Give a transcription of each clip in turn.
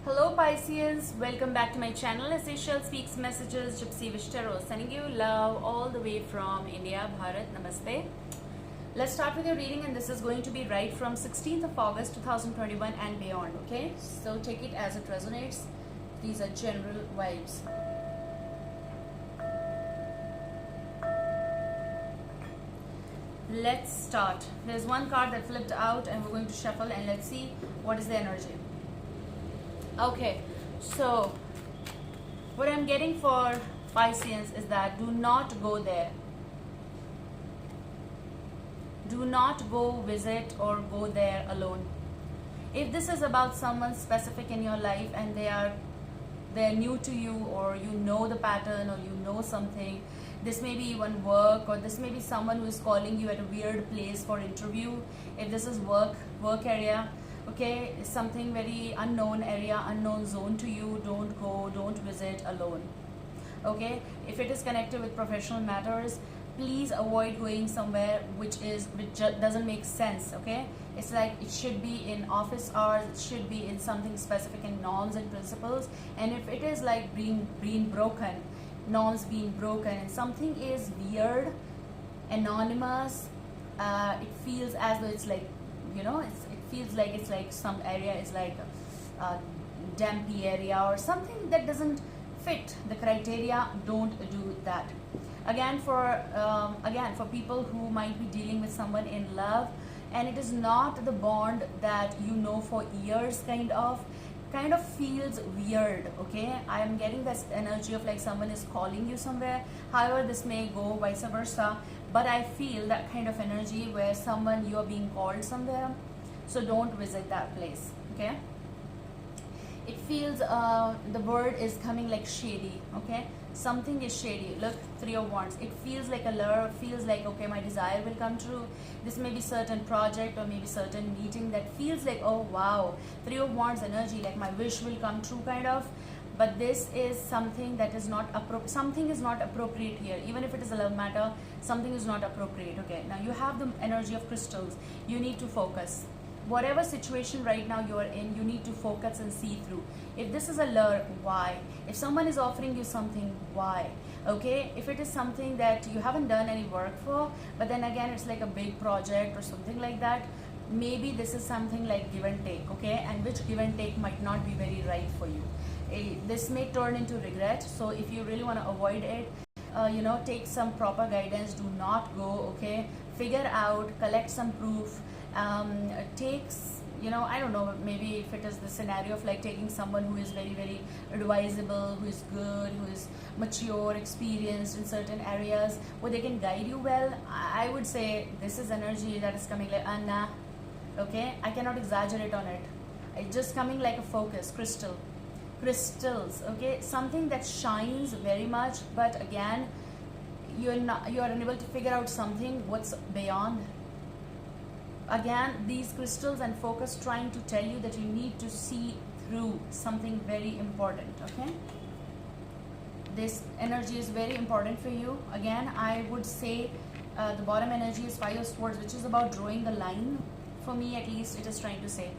Hello Pisceans, welcome back to my channel as Seychelles Speaks Messages, Gypsy Wish Tarot, sending you love all the way from India, Bharat, Namaste. Let's start with your reading, and this is going to be right from 16th of August 2021 and beyond, okay? So take it as it resonates. These are general vibes. Let's start. There's one card that flipped out and we're going to shuffle and let's see what is the energy. Okay, so what I'm getting for Pisceans is that do not go there. Do not go visit or go there alone. If this is about someone specific in your life and they're new to you, or you know the pattern, or you know something, this may be even work, or this may be someone who is calling you at a weird place for interview. If this is work area, okay, something very unknown area, unknown zone to you, don't go, don't visit alone. Okay, if it is connected with professional matters, please avoid going somewhere which doesn't make sense. Okay, it's like it should be in office hours, it should be in something specific in norms and principles. And if it is like being broken, norms being broken, and something is weird, anonymous, it feels as though it's like, it feels like it's like some area is like a dumpy area or something that doesn't fit the criteria. Don't do that. Again, for people who might be dealing with someone in love and it is not the bond that you know for years, kind of feels weird. Okay, I am getting this energy of like someone is calling you somewhere. However, this may go vice versa, but I feel that kind of energy where you are being called somewhere, so don't visit that place. Okay, it feels the word is coming like shady. Okay, something is shady. Look, 3 of Wands, it feels like a lure, feels like, okay, my desire will come true. This may be certain project or maybe certain meeting that feels like, oh wow, 3 of Wands energy, like my wish will come true, kind of. But this is something that is not appropriate. Something is not appropriate here. Even if it is a love matter, something is not appropriate. Okay, now you have the energy of crystals. You need to focus. Whatever situation right now you are in, you need to focus and see through. If this is a lure, why? If someone is offering you something, why? Okay, if it is something that you haven't done any work for, but then again it's like a big project or something like that, maybe this is something like give and take. Okay, and which give and take might not be very right for you. This may turn into regret. So if you really want to avoid it, take some proper guidance. Do not go. Okay, figure out, collect some proof. Takes, I don't know, maybe if it is the scenario of like taking someone who is very, very advisable, who is good, who is mature, experienced in certain areas where they can guide you well. I would say this is energy that is coming like Anna. Okay, I cannot exaggerate on it. It's just coming like a focus. Crystals. Okay, something that shines very much, but again you are unable to figure out something what's beyond. Again, these crystals and focus trying to tell you that you need to see through something very important. Okay, this energy is very important for you. Again, I would say the bottom energy is 5 of Swords, which is about drawing the line. For me, at least, it is trying to say,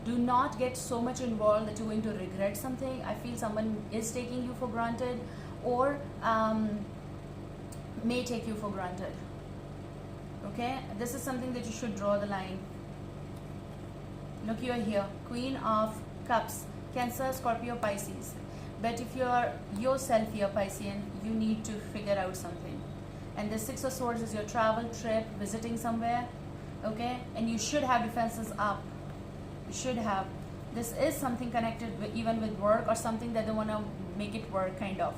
do not get so much involved that you're going to regret something. I feel someone is taking you for granted, or may take you for granted. Okay, this is something that you should draw the line. Look, you are here, Queen of Cups, Cancer, Scorpio, Pisces. But if you are yourself here, Piscean, you need to figure out something. And the 6 of Swords is your travel, trip, visiting somewhere. Okay, and you should have defenses up. You should have. This is something connected with, even with work, or something that they want to make it work, kind of.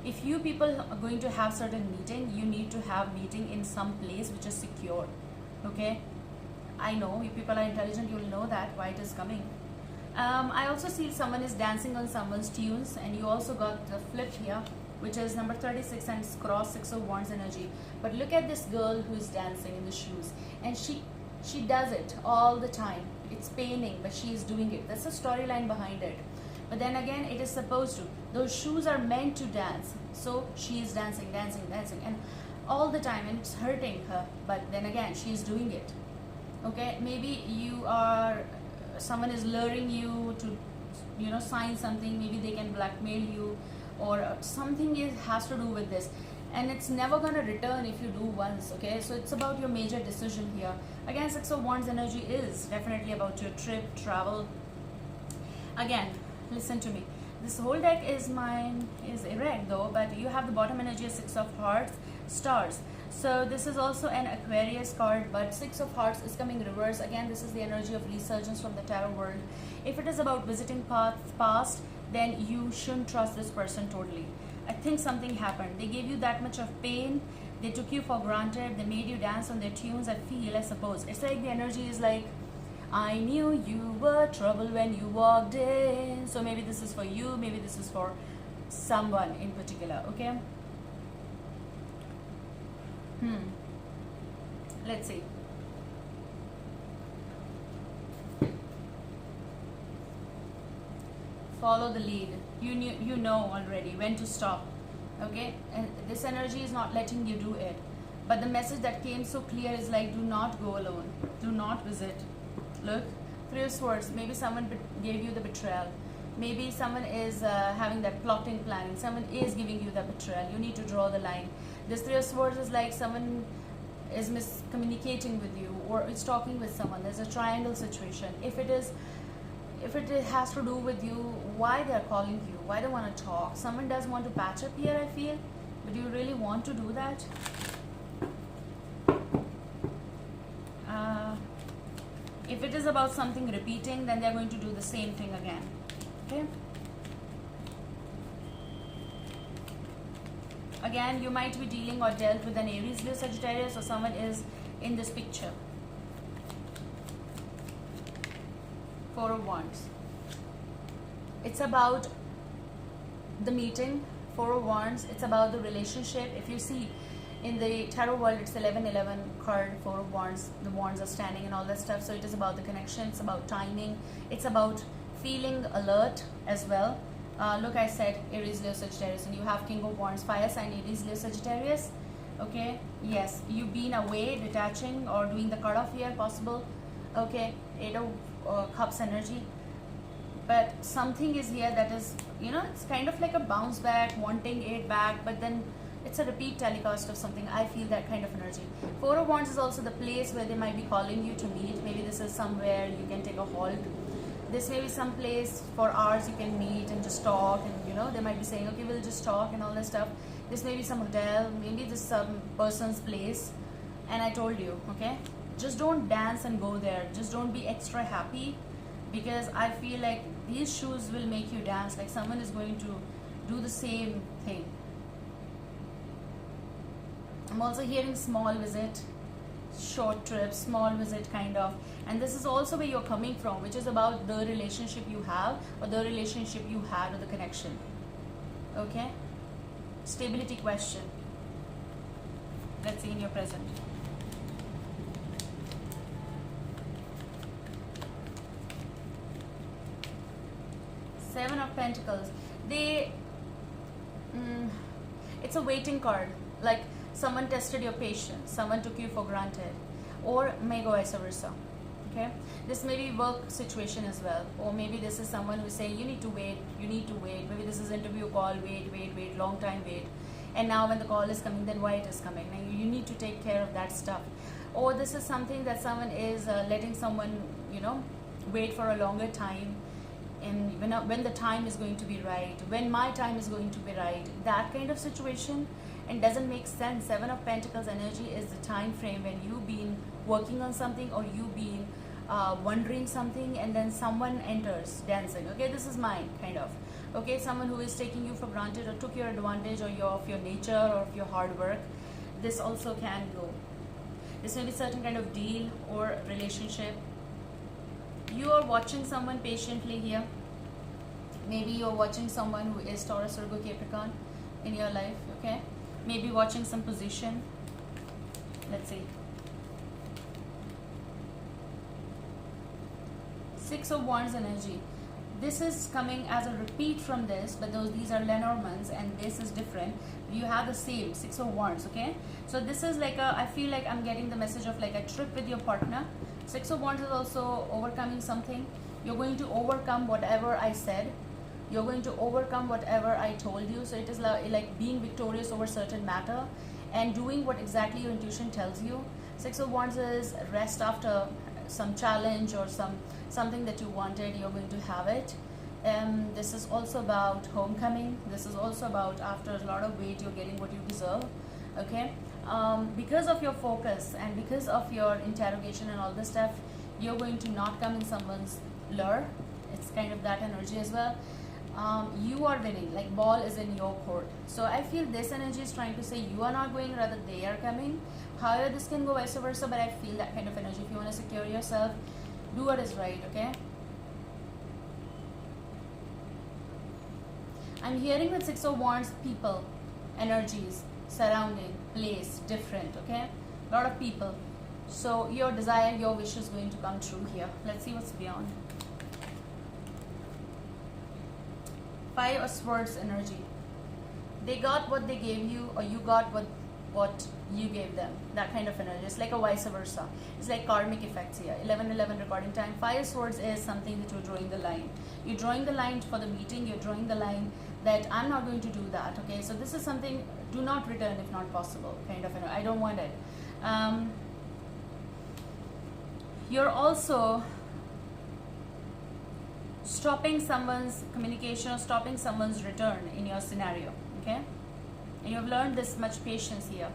If you people are going to have certain meeting, you need to have meeting in some place which is secure. Okay, I know you people are intelligent, you will know that why it is coming. I also see someone is dancing on someone's tunes, and you also got the flip here, which is number 36 and it's cross 6 of Wands energy. But look at this girl who is dancing in the shoes, and she does it all the time. It's paining, but she is doing it. That's the storyline behind it. But then again, it is supposed to. Those shoes are meant to dance. So she is dancing, and all the time, and it's hurting her. But then again, she is doing it. Okay, maybe someone is luring you to sign something. Maybe they can blackmail you, or something has to do with this, and it's never going to return if you do once. Okay, so it's about your major decision here. Again, Six of Wands energy is definitely about your trip, travel. Again, listen to me, this whole deck is erect though, but you have the bottom energy of Six of Hearts, stars. So this is also an Aquarius card, but Six of Hearts is coming reverse. Again, this is the energy of resurgence from the tarot world. If it is about visiting past, then you shouldn't trust this person totally. I think something happened. They gave you that much of pain. They took you for granted. They made you dance on their tunes. I suppose. It's like the energy is like, I knew you were trouble when you walked in. So maybe this is for you. Maybe this is for someone in particular. Okay. Let's see. Follow the lead. You know already when to stop. Okay, and this energy is not letting you do it, but the message that came so clear is like, do not go alone, do not visit. Look, Three of Swords. Maybe someone gave you the betrayal. Maybe someone is having that plotting, planning. Someone is giving you the betrayal. You need to draw the line. This Three of Swords is like someone is miscommunicating with you, or is talking with someone. There's a triangle situation. If it has to do with you, why they're calling you, why they want to talk. Someone does want to patch up here, I feel, but do you really want to do that? If it is about something repeating, then they're going to do the same thing again. Okay. Again, you might be dealing or dealt with an Aries, Leo, Sagittarius, or someone is in this picture. Four of Wands. It's about the meeting. Four of Wands. It's about the relationship. If you see in the tarot world, it's 11-11 card, Four of Wands. The wands are standing and all that stuff. So it is about the connection. It's about timing. It's about feeling alert as well. Look, I said Aries, Leo, Sagittarius, and you have King of Wands, fire sign, Aries, Leo, Sagittarius. Okay, yes, you've been away, detaching, or doing the cutoff here, possible. Okay, Eight of Cups energy, but something is here that is, it's kind of like a bounce back, wanting it back, but then it's a repeat telecast of something. I feel that kind of energy. Four of Wands is also the place where they might be calling you to meet. Maybe this is somewhere you can take a halt. This may be some place for hours you can meet and just talk, and they might be saying, okay, we'll just talk and all that stuff. This may be some hotel, maybe this some person's place. And I told you, okay, just don't dance and go there. Just don't be extra happy, because I feel like these shoes will make you dance, like someone is going to do the same thing. I'm also hearing small visit, short trip, small visit kind of, and this is also where you're coming from, which is about the relationship you have, or the relationship you had, or the connection. Okay, stability question. Let's see in your present. Seven of Pentacles. It's a waiting card, like someone tested your patience, someone took you for granted, or may go vice versa. Okay, this may be work situation as well, or maybe this is someone who's saying you need to wait, maybe this is interview call, wait, long time wait, and now when the call is coming, then why it is coming, now you need to take care of that stuff. Or this is something that someone is letting someone wait for a longer time, and when the time is going to be right, when my time is going to be right, that kind of situation. And doesn't make sense. Seven of Pentacles energy is the time frame when you've been working on something, or you've been wondering something, and then someone enters dancing. Okay, this is mine, kind of. Okay, someone who is taking you for granted, or took your advantage, or of your nature, or of your hard work. This also can go. This may be certain kind of deal or relationship. You are watching someone patiently here. Maybe you're watching someone who is Taurus, Virgo, Capricorn in your life. Okay, maybe watching some position. Let's see. Six of Wands energy. This is coming as a repeat from this, but these are Lenormands, and this is different. You have the same Six of Wands. Okay, so this is like I feel like I'm getting the message of like a trip with your partner. Six of Wands is also overcoming something. You're going to overcome whatever I said. You're going to overcome whatever I told you. So it is like being victorious over certain matter and doing what exactly your intuition tells you. Six of Wands is rest after some challenge or something that you wanted. You're going to have it. This is also about homecoming. This is also about after a lot of wait, you're getting what you deserve. Okay, because of your focus and because of your interrogation and all this stuff, you're going to not come in someone's lure. It's kind of that energy as well. You are winning, like ball is in your court. So I feel this energy is trying to say you are not going, rather they are coming. However, this can go vice versa, but I feel that kind of energy. If you want to secure yourself, do what is right. Okay, I'm hearing with Six of Wands, people, energies, surrounding, place, different. Okay, a lot of people. So your desire, your wish is going to come true here. Let's see what's beyond. Five of Swords energy. They got what they gave you, or you got what you gave them. That kind of energy. It's like a vice versa. It's like karmic effects here. 11:11 recording time. Five of Swords is something that you're drawing the line. You're drawing the line for the meeting. You're drawing the line that I'm not going to do that. Okay, so this is something. Do not return if not possible. Kind of energy. I don't want it. You're also stopping someone's communication or stopping someone's return in your scenario. Okay, and you've learned this much patience here.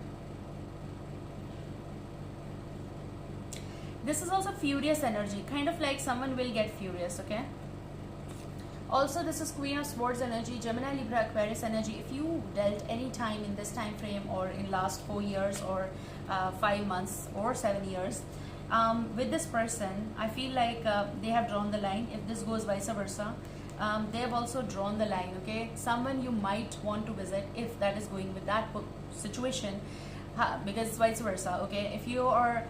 This is also furious energy, kind of like someone will get furious. Okay, also this is Queen of Swords energy, Gemini, Libra, Aquarius energy. If you dealt any time in this time frame or in last 4 years or 5 months or 7 years with this person, I feel like they have drawn the line. If this goes vice versa, they have also drawn the line. Okay, someone you might want to visit if that is going with that situation, because it's vice versa. Okay, if you are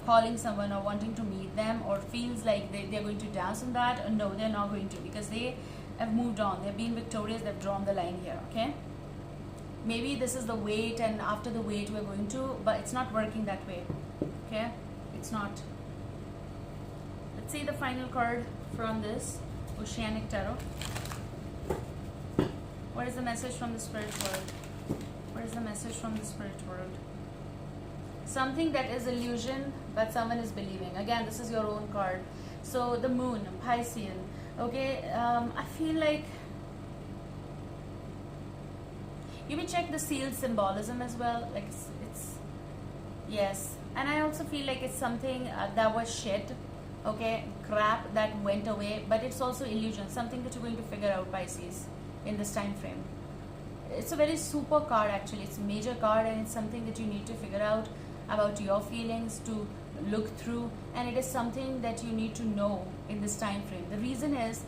calling someone or wanting to meet them or feels like they're going to dance on that, no, they're not going to, because they have moved on. They've been victorious. They've drawn the line here. Okay, maybe this is the wait, and after the wait we're going to, but it's not working that way. Okay, it's not. Let's see the final card from this Oceanic Tarot. What is the message from the spirit world? What is the message from the spirit world? Something that is illusion, but someone is believing. Again, this is your own card. So the moon, Piscean. Okay, I feel like you may check the sealed symbolism as well. Like it's yes. And I also feel like it's something that was shit, okay, crap that went away, but it's also illusion, something that you're going to figure out, Pisces, in this time frame. It's a very super card actually. It's a major card, and it's something that you need to figure out about your feelings, to look through, and it is something that you need to know in this time frame. The reason is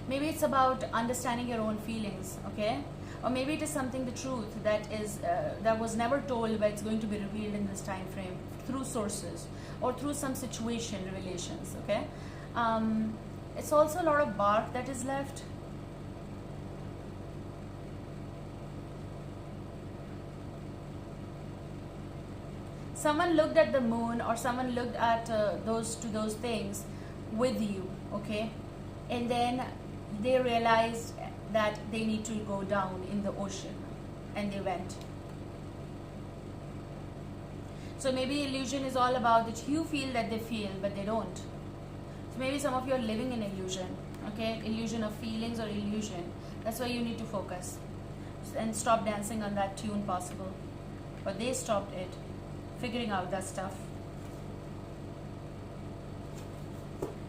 maybe it's about understanding your own feelings, okay? Or maybe it is something, the truth that is that was never told, but it's going to be revealed in this time frame through sources or through some situation revelations. Okay, it's also a lot of bark that is left. Someone looked at the moon, or someone looked at those things with you. Okay, and then they realized that they need to go down in the ocean, and they went. So maybe illusion is all about that you feel that they feel, but they don't. So maybe some of you are living in illusion, okay? Illusion of feelings or illusion. That's why you need to focus and stop dancing on that tune possible. But they stopped it, figuring out that stuff.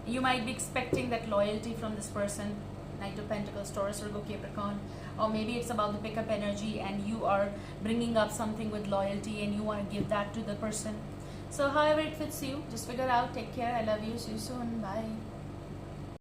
You might be expecting that loyalty from this person, Knight of Pentacles, Taurus, Virgo, Capricorn, or maybe it's about the pickup energy and you are bringing up something with loyalty and you want to give that to the person. So however it fits you, just figure out. Take care. I love you. See you soon. Bye.